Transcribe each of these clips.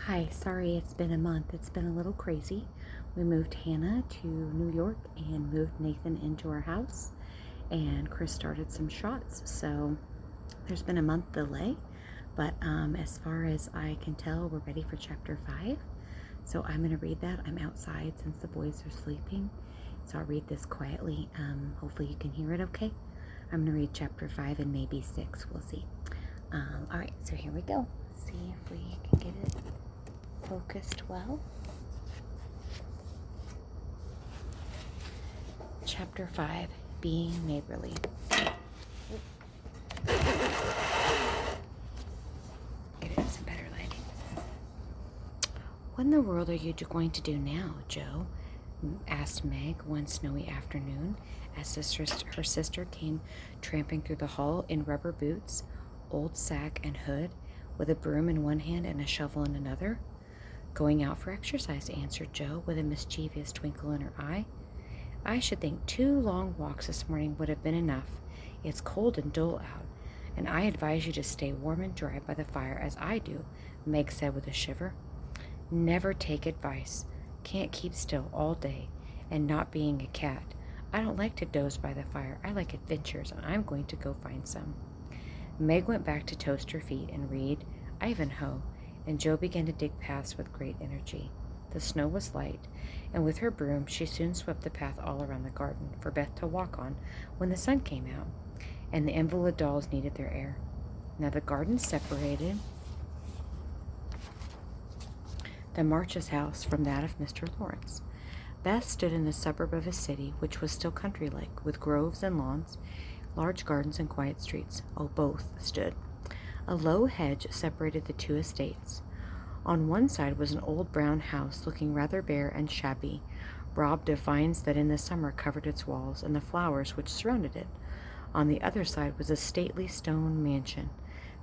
Hi, sorry it's been a month. It's been a little crazy. We moved Hannah to New York and moved Nathan into our house, and Chris started some shots. So there's been a month delay, but as far as I can tell, we're ready for chapter 5. So I'm going to read that. I'm outside since the boys are sleeping, so I'll read this quietly. Hopefully, you can hear it okay. I'm going to read chapter 5 and maybe 6. We'll see. All right, so here we go. See if we can get it focused well. Chapter 5, Being Neighborly. Get it some better lighting. What in the world are you going to do now, Joe? Asked Meg one snowy afternoon as her sister came tramping through the hall in rubber boots, old sack and hood, with a broom in one hand and a shovel in another. Going out for exercise, answered Joe with a mischievous twinkle in her eye. I should think 2 long walks this morning would have been enough. It's cold and dull out, and I advise you to stay warm and dry by the fire as I do, Meg said with a shiver. Never take advice. Can't keep still all day, and not being a cat. I don't like to doze by the fire. I like adventures, and I'm going to go find some. Meg went back to toast her feet and read Ivanhoe, and Joe began to dig paths with great energy. The snow was light, and with her broom she soon swept the path all around the garden for Beth to walk on when the sun came out, and the invalid dolls needed their air. Now the garden separated the Marches' house from that of Mr. Lawrence. Beth stood in the suburb of a city which was still country-like, with groves and lawns, large gardens and quiet streets. Oh, both stood. A low hedge separated the 2 estates. On one side was an old brown house looking rather bare and shabby, robbed of vines that in the summer covered its walls and the flowers which surrounded it. On the other side was a stately stone mansion,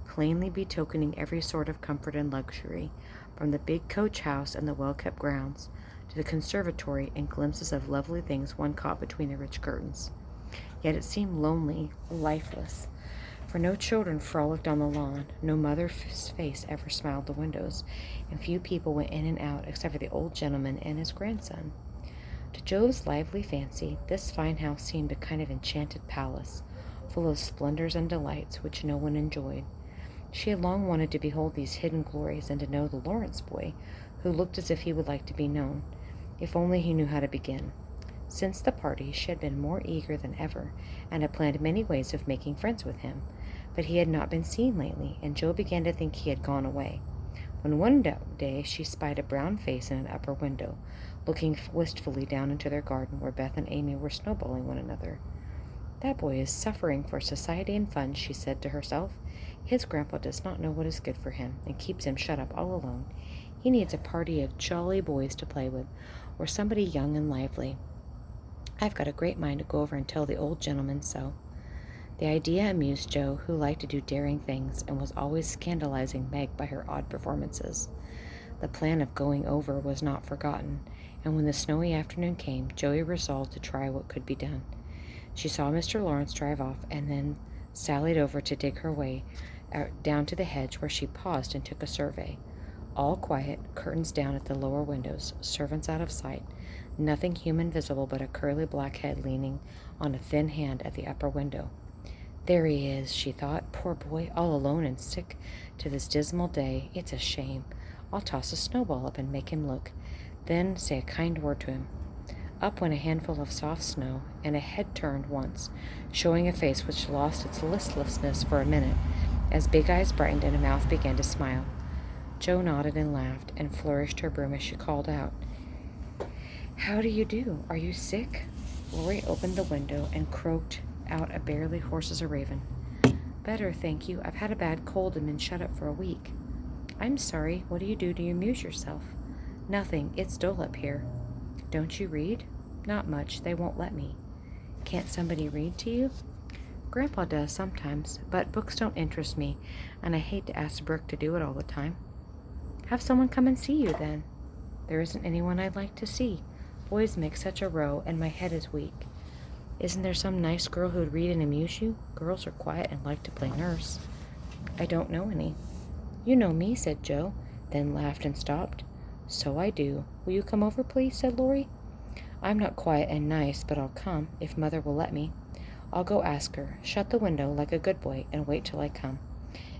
plainly betokening every sort of comfort and luxury, from the big coach house and the well-kept grounds to the conservatory and glimpses of lovely things one caught between the rich curtains. Yet it seemed lonely, lifeless, for no children frolicked on the lawn, no mother's face ever smiled the windows, and few people went in and out except for the old gentleman and his grandson. To Joe's lively fancy, this fine house seemed a kind of enchanted palace, full of splendors and delights which no one enjoyed. She had long wanted to behold these hidden glories and to know the Lawrence boy, who looked as if he would like to be known, if only he knew how to begin. Since the party, she had been more eager than ever, and had planned many ways of making friends with him, but he had not been seen lately, and Joe began to think he had gone away, when one day she spied a brown face in an upper window, looking wistfully down into their garden where Beth and Amy were snowballing one another. That boy is suffering for society and fun, she said to herself. His grandpa does not know what is good for him, and keeps him shut up all alone. He needs a party of jolly boys to play with, or somebody young and lively. I've got a great mind to go over and tell the old gentleman so. The idea amused Joe, who liked to do daring things and was always scandalizing Meg by her odd performances. The plan of going over was not forgotten, and when the snowy afternoon came, Joey resolved to try what could be done. She saw Mr. Lawrence drive off and then sallied over to dig her way down to the hedge, where she paused and took a survey. All quiet, curtains down at the lower windows, servants out of sight, nothing human visible but a curly black head leaning on a thin hand at the upper window. There he is, she thought. Poor boy, all alone and sick to this dismal day. It's a shame. I'll toss a snowball up and make him look, then say a kind word to him. Up went a handful of soft snow, and a head turned once, showing a face which lost its listlessness for a minute, as big eyes brightened and a mouth began to smile. Joe nodded and laughed, and flourished her broom as she called out, How do you do? Are you sick? Lori opened the window and croaked out a barely hoarse as a raven. Better, thank you. I've had a bad cold and been shut up for a week. I'm sorry. What do you do to amuse yourself? Nothing. It's dull up here. Don't you read? Not much. They won't let me. Can't somebody read to you? Grandpa does sometimes, but books don't interest me, and I hate to ask Brooke to do it all the time. Have someone come and see you, then. There isn't anyone I'd like to see. Boys make such a row, and my head is weak. Isn't there some nice girl who'd read and amuse you? Girls are quiet and like to play nurse. I don't know any. You know me, said Joe. then laughed and stopped. So I do. Will you come over, please? Said Laurie. I'm not quiet and nice, but I'll come, if Mother will let me. I'll go ask her. Shut the window like a good boy and wait till I come.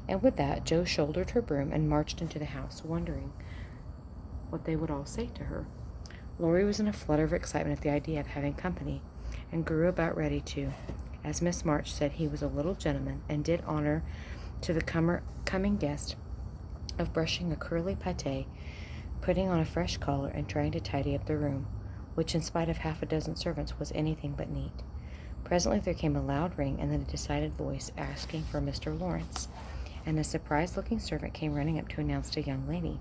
And with that, Jo shouldered her broom and marched into the house, wondering what they would all say to her. Laurie was in a flutter of excitement at the idea of having company, and grew about ready to. As Miss March said, he was a little gentleman, and did honor to the coming guest of brushing a curly pate, putting on a fresh collar, and trying to tidy up the room, which, in spite of half a dozen servants, was anything but neat. Presently there came a loud ring, and then a decided voice asking for Mr. Lawrence, and a surprised-looking servant came running up to announce a young lady.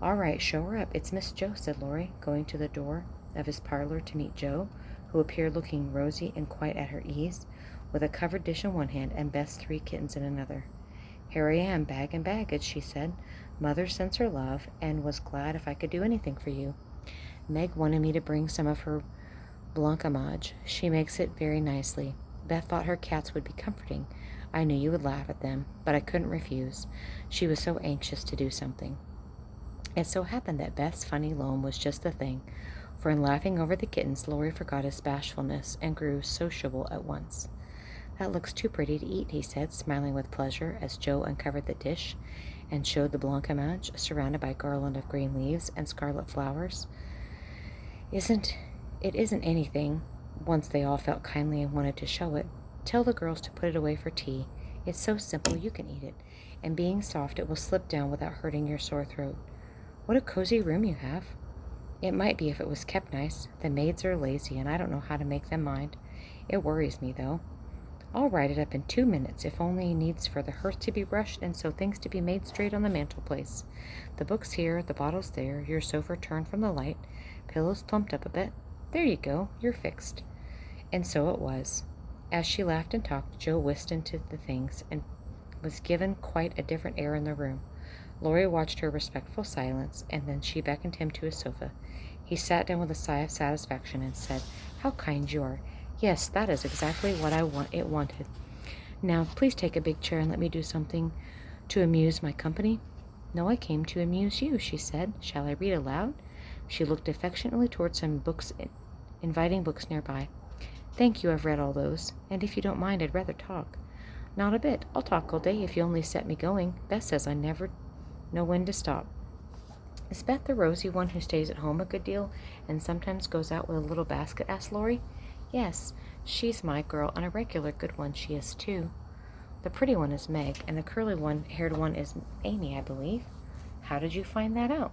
All right, show her up. It's Miss Jo, said Laurie, going to the door of his parlor to meet Jo, who appeared looking rosy and quite at her ease, with a covered dish in one hand and Beth's 3 kittens in another. Here I am, bag and baggage, she said. Mother sends her love, and was glad if I could do anything for you. Meg wanted me to bring some of her blancmange. She makes it very nicely. Beth thought her cats would be comforting. I knew you would laugh at them, but I couldn't refuse. She was so anxious to do something. It so happened that Beth's funny loam was just the thing, for in laughing over the kittens, Laurie forgot his bashfulness and grew sociable at once. That looks too pretty to eat, he said, smiling with pleasure as Jo uncovered the dish and showed the blancmange surrounded by a garland of green leaves and scarlet flowers. It isn't anything. Once they all felt kindly and wanted to show it. Tell the girls to put it away for tea. It's so simple you can eat it, and being soft it will slip down without hurting your sore throat. What a cozy room you have. It might be if it was kept nice. The maids are lazy, and I don't know how to make them mind. It worries me, though. I'll write it up in 2 minutes, if only needs for the hearth to be brushed and so things to be made straight on the mantelpiece. The books here, the bottles there, your sofa turned from the light, pillows plumped up a bit. There you go, you're fixed. And so it was. As she laughed and talked, Jo whisked into the things and was given quite a different air in the room. Laurie watched her respectful silence, and then she beckoned him to his sofa. He sat down with a sigh of satisfaction and said, How kind you are. Yes, that is exactly what it wanted. Now, please take a big chair and let me do something to amuse my company. No, I came to amuse you, she said. Shall I read aloud? She looked affectionately toward some books, inviting books nearby. Thank you, I've read all those, and if you don't mind, I'd rather talk. Not a bit. I'll talk all day if you only set me going. Beth says I never know when to stop. Is Beth the rosy one who stays at home a good deal and sometimes goes out with a little basket? Asked Laurie. Yes, she's my girl, and a regular good one she is, too. The pretty one is Meg, and the curly-haired one is Amy, I believe. How did you find that out?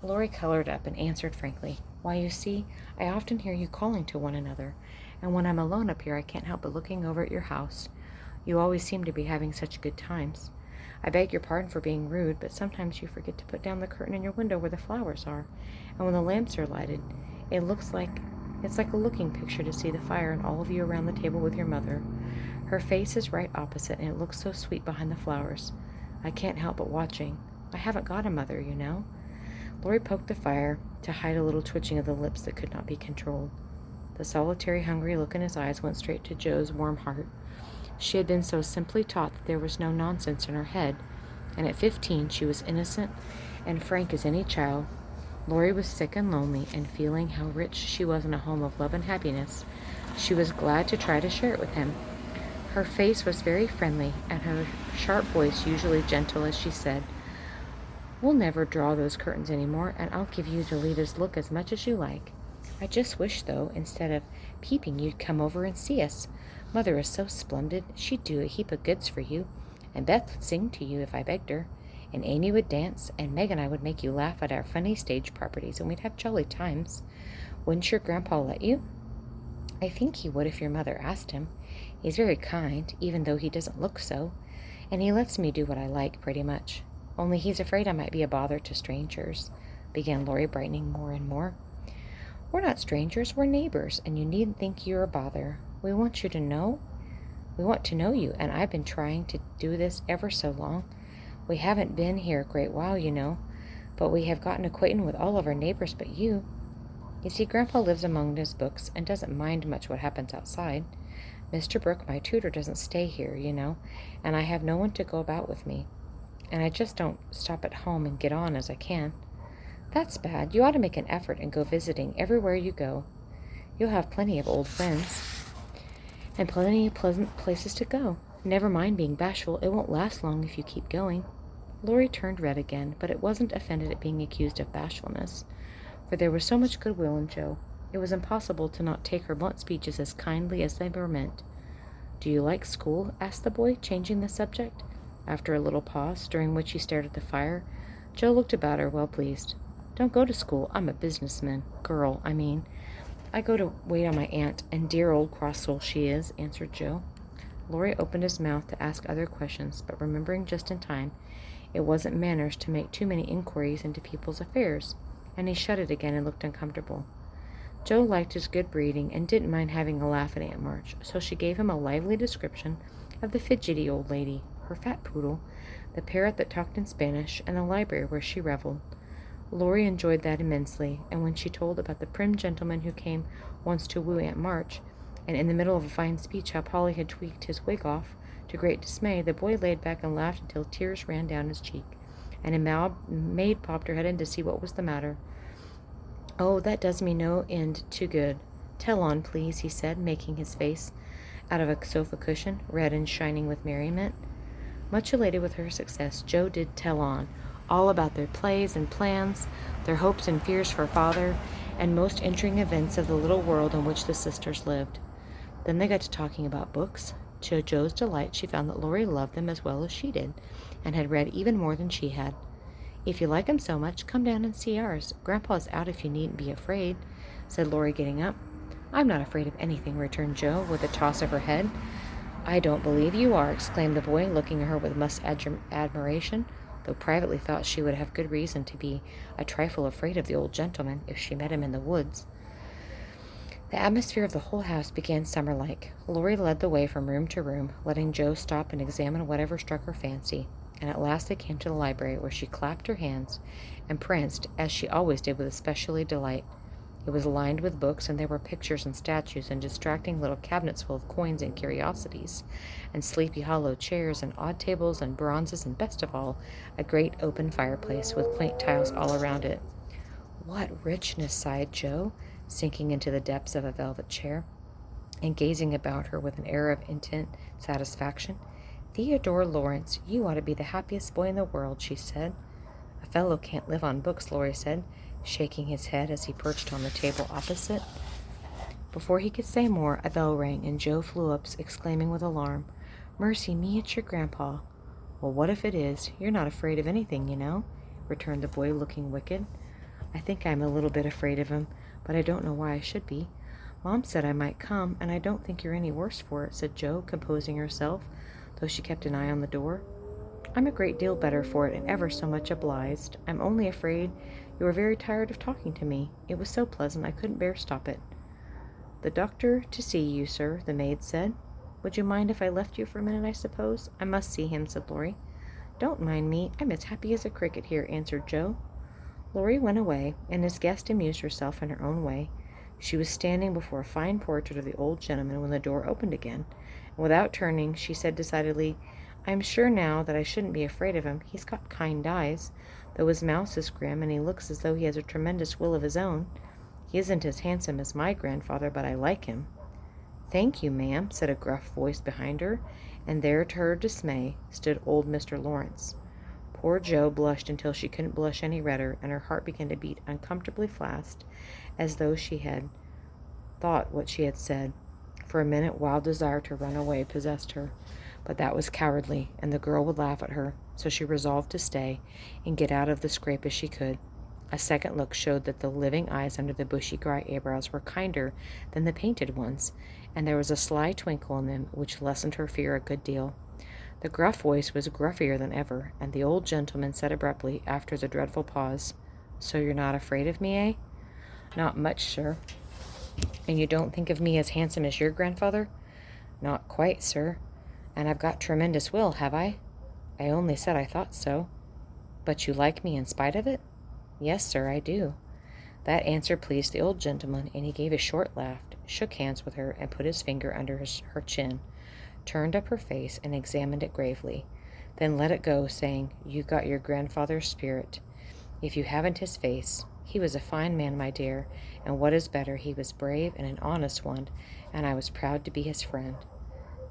Laurie colored up and answered frankly, Why, you see, I often hear you calling to one another, and when I'm alone up here I can't help but looking over at your house. You always seem to be having such good times. I beg your pardon for being rude, but sometimes you forget to put down the curtain in your window where the flowers are, and when the lamps are lighted, it's like a looking picture to see the fire and all of you around the table with your mother. Her face is right opposite, and it looks so sweet behind the flowers. I can't help but watching. I haven't got a mother, you know. Laurie poked the fire to hide a little twitching of the lips that could not be controlled. The solitary, hungry look in his eyes went straight to Jo's warm heart. She had been so simply taught that there was no nonsense in her head, and at 15 she was innocent and frank as any child. Laurie was sick and lonely, and feeling how rich she was in a home of love and happiness, she was glad to try to share it with him. Her face was very friendly, and her sharp voice usually gentle as she said, We'll never draw those curtains any more, and I'll give you Delita's look as much as you like. I just wish, though, instead of peeping, you'd come over and see us. Mother is so splendid. She'd do a heap of goods for you, and Beth would sing to you if I begged her, and Amy would dance, and Meg and I would make you laugh at our funny stage properties, and we'd have jolly times. Wouldn't your grandpa let you? I think he would if your mother asked him. He's very kind, even though he doesn't look so, and he lets me do what I like, pretty much. Only he's afraid I might be a bother to strangers, began Laurie, brightening more and more. We're not strangers, we're neighbors, and you needn't think you're a bother. We want to know you, and I've been trying to do this ever so long. We haven't been here a great while, you know, but we have gotten acquainted with all of our neighbors but you. You see, Grandpa lives among his books and doesn't mind much what happens outside. Mr. Brooke, my tutor, doesn't stay here, you know, and I have no one to go about with me. and I just don't stop at home and get on as I can. That's bad. You ought to make an effort and go visiting everywhere you go. You'll have plenty of old friends and plenty of pleasant places to go. Never mind being bashful. It won't last long if you keep going. Laurie turned red again, but it wasn't offended at being accused of bashfulness, for there was so much goodwill in Jo. It was impossible to not take her blunt speeches as kindly as they were meant. Do you like school? Asked the boy, changing the subject. After a little pause, during which he stared at the fire, Jo looked about her, well pleased. Don't go to school. I'm a businessman. Girl, I mean. I go to wait on my aunt, and dear old cross soul she is, answered Jo. Laurie opened his mouth to ask other questions, but remembering just in time, it wasn't manners to make too many inquiries into people's affairs, and he shut it again and looked uncomfortable. Jo liked his good breeding and didn't mind having a laugh at Aunt March, so she gave him a lively description of the fidgety old lady, her fat poodle, the parrot that talked in Spanish, and the library where she reveled. Laurie enjoyed that immensely, and when she told about the prim gentleman who came once to woo Aunt March, and in the middle of a fine speech how Polly had tweaked his wig off, to great dismay, the boy laid back and laughed until tears ran down his cheek, and a maid popped her head in to see what was the matter. Oh, that does me no end too good. Tell on, please, he said, making his face out of a sofa cushion, red and shining with merriment. Much elated with her success, Jo did tell on, all about their plays and plans, their hopes and fears for father, and most interesting events of the little world in which the sisters lived. Then they got to talking about books. To Jo's delight, she found that Laurie loved them as well as she did, and had read even more than she had. If you like 'em so much, come down and see ours. Grandpa's out if you needn't be afraid, said Laurie, getting up. I'm not afraid of anything, returned Jo, with a toss of her head. I don't believe you are, exclaimed the boy, looking at her with much admiration, though privately thought she would have good reason to be a trifle afraid of the old gentleman if she met him in the woods. The atmosphere of the whole house began summer-like. Laurie led the way from room to room, letting Jo stop and examine whatever struck her fancy, and at last they came to the library, where she clapped her hands and pranced, as she always did, with especial delight. It was lined with books, and there were pictures and statues and distracting little cabinets full of coins and curiosities, and sleepy hollow chairs and odd tables and bronzes, and best of all, a great open fireplace with quaint tiles all around it. What richness, sighed Jo, sinking into the depths of a velvet chair, and gazing about her with an air of intent satisfaction. Theodore Lawrence, you ought to be the happiest boy in the world, she said. A fellow can't live on books, Laurie said, shaking his head as he perched on the table opposite. Before he could say more, a bell rang, and Jo flew up, exclaiming with alarm, Mercy me, it's your grandpa. Well, what if it is? You're not afraid of anything, you know, returned the boy, looking wicked. I think I'm a little bit afraid of him, but I don't know why I should be. Mom said I might come, and I don't think you're any worse for it, said Jo, composing herself, though she kept an eye on the door. I'm a great deal better for it, and ever so much obliged. I'm only afraid you were very tired of talking to me. It was so pleasant I couldn't bear stop it. The doctor to see you, sir, the maid said. Would you mind if I left you for a minute, I suppose? I must see him, said Laurie. Don't mind me. I'm as happy as a cricket here, answered Jo. Laurie went away, and his guest amused herself in her own way. She was standing before a fine portrait of the old gentleman when the door opened again, and without turning, she said decidedly, I'm sure now that I shouldn't be afraid of him. He's got kind eyes, though his mouth is grim, and he looks as though he has a tremendous will of his own. He isn't as handsome as my grandfather, but I like him. Thank you, ma'am, said a gruff voice behind her, and there, to her dismay, stood old Mr. Lawrence. Poor Jo blushed until she couldn't blush any redder, and her heart began to beat uncomfortably fast, as though she had thought what she had said. For a minute, wild desire to run away possessed her, but that was cowardly, and the girl would laugh at her, so she resolved to stay and get out of the scrape as she could. A second look showed that the living eyes under the bushy gray eyebrows were kinder than the painted ones, and there was a sly twinkle in them which lessened her fear a good deal. The gruff voice was gruffier than ever, and the old gentleman said abruptly, after the dreadful pause, So you're not afraid of me, eh? Not much, sir. And you don't think of me as handsome as your grandfather? Not quite, sir. And I've got tremendous will, have I? I only said I thought so. But you like me in spite of it? Yes, sir, I do. That answer pleased the old gentleman, and he gave a short laugh, shook hands with her, and put his finger under her chin, turned up her face, and examined it gravely. then let it go, saying, "You got your grandfather's spirit, if you haven't his face. He was a fine man, my dear, and what is better, he was brave and an honest one, and I was proud to be his friend."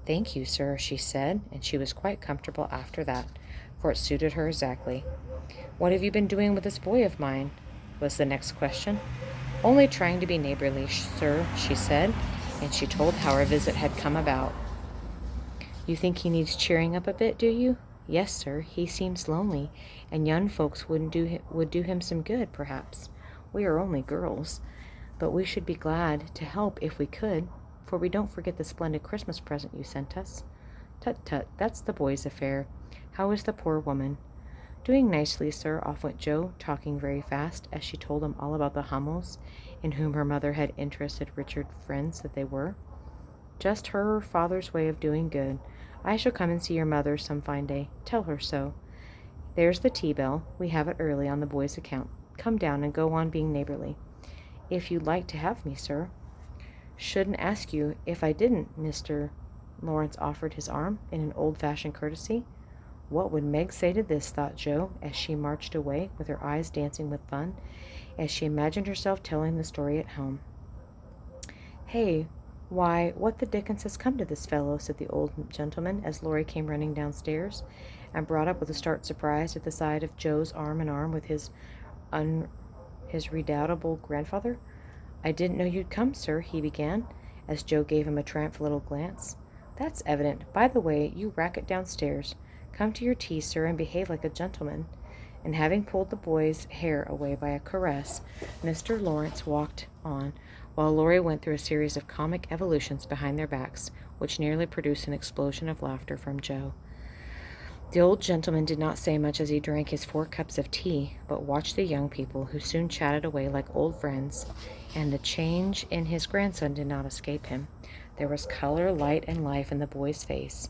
"Thank you, sir," she said, and she was quite comfortable after that, for it suited her exactly. "What have you been doing with this boy of mine?" was the next question. "Only trying to be neighborly, sir," she said, and she told how her visit had come about. "You think he needs cheering up a bit, do you?" "Yes, sir. He seems lonely, and young folks would do him some good, perhaps. We are only girls, but we should be glad to help if we could, for we don't forget the splendid Christmas present you sent us." "Tut, tut, that's the boy's affair. How is the poor woman?" "Doing nicely, sir," off went Joe, talking very fast, as she told him all about the Hummels, in whom her mother had interested Richard, friends that they were. "Just her father's way of doing good. I shall come and see your mother some fine day. Tell her so. There's the tea bell. We have it early on the boy's account. Come down and go on being neighborly." "If you'd like to have me, sir." "Shouldn't ask you if I didn't." Mr. Lawrence offered his arm in an old-fashioned courtesy. What would Meg say to this, thought Joe, as she marched away, with her eyes dancing with fun, as she imagined herself telling the story at home. "Hey, why, what the dickens has come to this fellow?" said the old gentleman, as Laurie came running downstairs, and brought up with a start surprised at the sight of Joe's arm in arm with his redoubtable grandfather. "I didn't know you'd come, sir," he began, as Joe gave him a triumphant little glance. "That's evident. By the way, you racket downstairs. Come to your tea, sir, and behave like a gentleman." And having pulled the boy's hair away by a caress, Mr. Lawrence walked on, while Laurie went through a series of comic evolutions behind their backs, which nearly produced an explosion of laughter from Joe. The old gentleman did not say much as he drank his 4 cups of tea, but watched the young people, who soon chatted away like old friends, and the change in his grandson did not escape him. There was color, light, and life in the boy's face,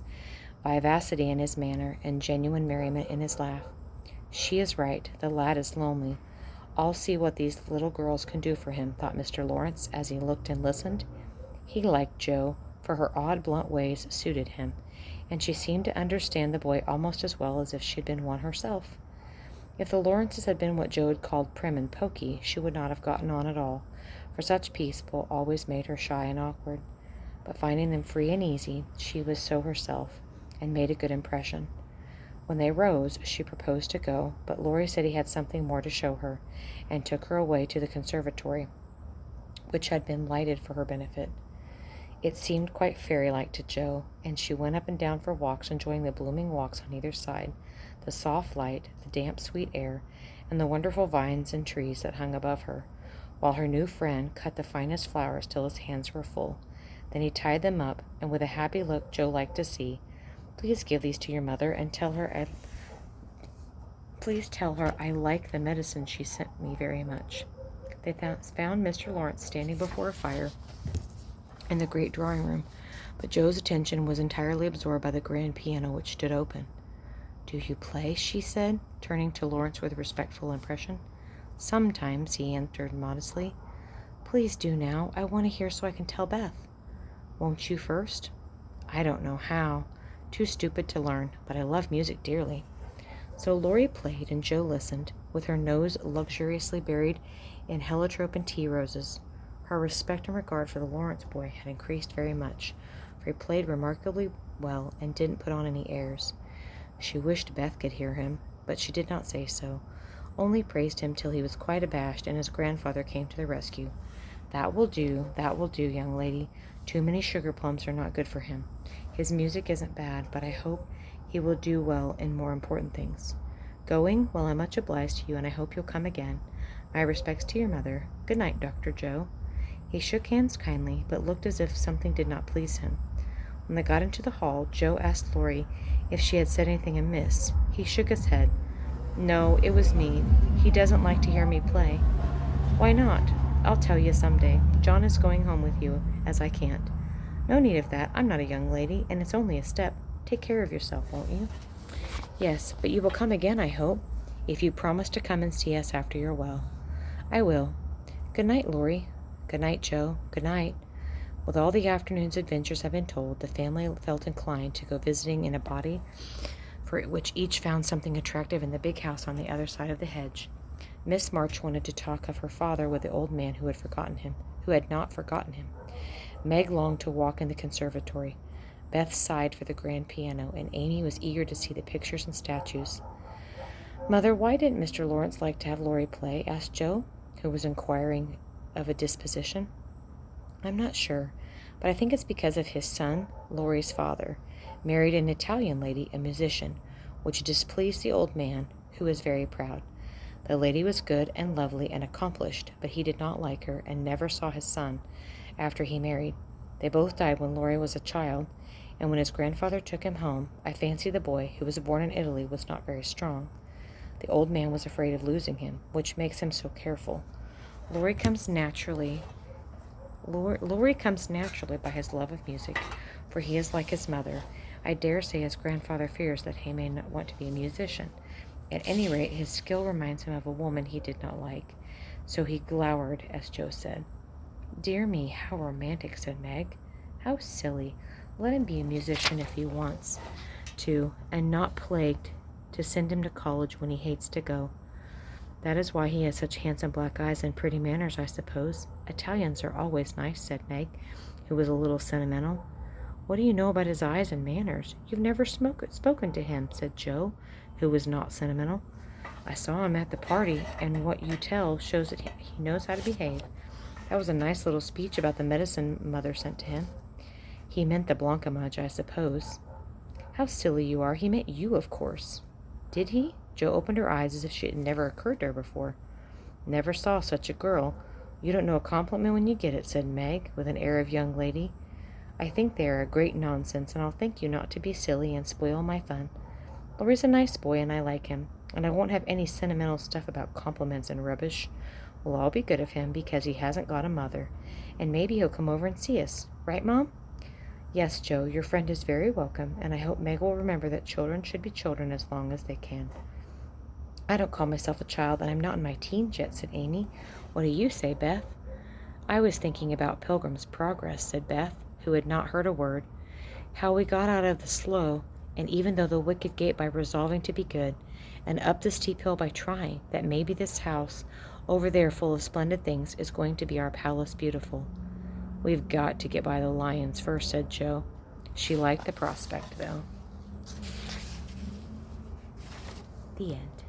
vivacity in his manner, and genuine merriment in his laugh. "She is right. The lad is lonely. I'll see what these little girls can do for him," thought Mr. Lawrence, as he looked and listened. He liked Joe, for her odd, blunt ways suited him, and she seemed to understand the boy almost as well as if she had been one herself. If the Lawrences had been what Joe had called prim and poky, she would not have gotten on at all, for such people always made her shy and awkward. But finding them free and easy, she was so herself, and made a good impression. When they rose, she proposed to go, but Laurie said he had something more to show her, and took her away to the conservatory, which had been lighted for her benefit. It seemed quite fairy-like to Joe, and she went up and down for walks, enjoying the blooming walks on either side, the soft light, the damp, sweet air, and the wonderful vines and trees that hung above her, while her new friend cut the finest flowers till his hands were full. Then he tied them up, and with a happy look Joe liked to see, "Please give these to your mother, and tell her I like the medicine she sent me very much." They found Mr. Lawrence standing before a fire in the great drawing room, but Joe's attention was entirely absorbed by the grand piano, which stood open. "Do you play?" she said, turning to Lawrence with respectful impression. "Sometimes," he answered modestly. "Please do now. I want to hear so I can tell Beth." "Won't you first?" "I don't know how. Too stupid to learn, but I love music dearly." So Laurie played, and Joe listened, with her nose luxuriously buried in heliotrope and tea roses. Her respect and regard for the Lawrence boy had increased very much, for he played remarkably well and didn't put on any airs. She wished Beth could hear him, but she did not say so, only praised him till he was quite abashed, and his grandfather came to the rescue. That will do, young lady. Too many sugar plums are not good for him. His music isn't bad, but I hope he will do well in more important things. Going? Well, I'm much obliged to you, and I hope you'll come again. My respects to your mother. Good night, Dr. Joe." He shook hands kindly, but looked as if something did not please him. When they got into the hall, Joe asked Laurie if she had said anything amiss. He shook his head. "No, it was me. He doesn't like to hear me play." "Why not? I'll tell you some day. John is going home with you, as I can't." "No need of that. I'm not a young lady, and it's only a step. Take care of yourself, won't you?" "Yes, but you will come again, I hope, if you promise to come and see us after you're well." "I will. Good night, Laurie." "Good night, Joe. Good night." With all the afternoon's adventures had been told, the family felt inclined to go visiting in a body for which each found something attractive in the big house on the other side of the hedge. Miss March wanted to talk of her father with the old man who had not forgotten him. Meg longed to walk in the conservatory. Beth sighed for the grand piano, and Amy was eager to see the pictures and statues. "Mother, why didn't Mr. Lawrence like to have Laurie play?" asked Jo, who was inquiring of a disposition. "I'm not sure, but I think it's because of his son, Laurie's father, married an Italian lady, a musician, which displeased the old man, who was very proud. The lady was good and lovely and accomplished, but he did not like her and never saw his son after he married. They both died when Laurie was a child, and when his grandfather took him home, I fancy the boy, who was born in Italy, was not very strong. The old man was afraid of losing him, which makes him so careful. Laurie comes naturally by his love of music, for he is like his mother. I dare say his grandfather fears that he may not want to be a musician. At any rate, his skill reminds him of a woman he did not like, so he glowered, as Jo said." "Dear me, how romantic," said Meg. "How silly. Let him be a musician if he wants to, and not plagued to send him to college when he hates to go. That is why he has such handsome black eyes and pretty manners, I suppose. Italians are always nice," said Meg, who was a little sentimental. "What do you know about his eyes and manners? You've never spoken to him," said Jo, who was not sentimental. "I saw him at the party, and what you tell shows that he knows how to behave. That was a nice little speech about the medicine Mother sent to him." "He meant the blancmange, I suppose." "How silly you are. He meant you, of course." "Did he?" Jo opened her eyes as if she had never occurred to her before. "Never saw such a girl. You don't know a compliment when you get it," said Meg, with an air of young lady. "I think they are a great nonsense, and I'll thank you not to be silly and spoil my fun. Laurie's a nice boy, and I like him, and I won't have any sentimental stuff about compliments and rubbish. We'll all be good of him because he hasn't got a mother, and maybe he'll come over and see us. Right, Mom?" "Yes, Jo, your friend is very welcome, and I hope Meg will remember that children should be children as long as they can." "I don't call myself a child, and I'm not in my teens yet," said Amy. "What do you say, Beth?" "I was thinking about Pilgrim's Progress," said Beth, who had not heard a word. "How we got out of the slough, and even though the wicket gate by resolving to be good, and up the steep hill by trying, that maybe this house, over there full of splendid things, is going to be our palace beautiful." "We've got to get by the lions first," said Jo. She liked the prospect, though. The end.